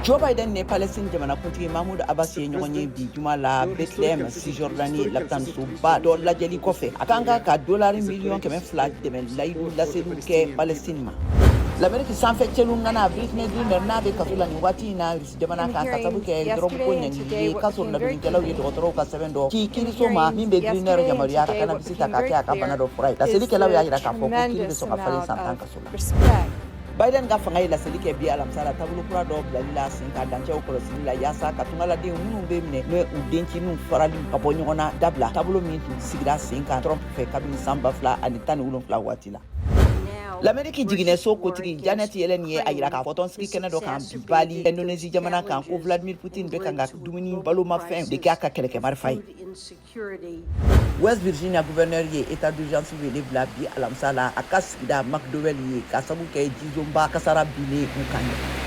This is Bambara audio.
Joe Biden ne Palestine jamana kuntigi Mahmoud Abbas ye ɲɔgɔn ye bi juma la Bethlehem Cisjordanie lapitanisoba dɔ lajɛli kɔfɛ a kan ka $2 miliyɔn 200 dɛmɛ layidu laseliw kɛ Palestine ma. L'Amérique sanfɛ cɛlu nana Britney Griner n'a bɛ kaso la nin waati in na jamana kan ka sabu kɛ dɔrɔgu ko ɲɛngi ye kaso ladonnikɛlaw ye dɔgɔtɔrɔw ka sɛbɛn dɔ ci kiiriso ma min bɛ Griner yamaruya ka cannabis ta k'a kɛ a ka bana dɔ fura ye. Laselikɛlaw y'a jira k'a fɔ ko kiiri bɛ sɔn ka falen san 10 kaso la. Biden ka fanga ye laseli kɛ bi alamisa la taabolo kura dɔ bilali la sen ka dancɛw kɔlɔsili la yaasa ka tungaladen minnu bɛ minɛ n'o u denciniw farali ka bɔ ɲɔgɔn na dabila taabolo min tun sigira sen kan Trump fɛ kabini san 2017 waati la. L'Amérique jiginɛso kotigi Janet Yellen ye a jira k'a fɔ tɔnsigi kɛnɛ dɔ kan bi Bali Indonésie jamana kan ko Vladimir Putin bɛ kan ka dumuni balomafɛn de kɛ a ka kɛlɛkɛmarifa ye. West Virginia gouverneur ye état d'urgence wele bila bi alamisa la a ka sigida McDowell ye ka sabu kɛ jizonba kasara binnen u kan.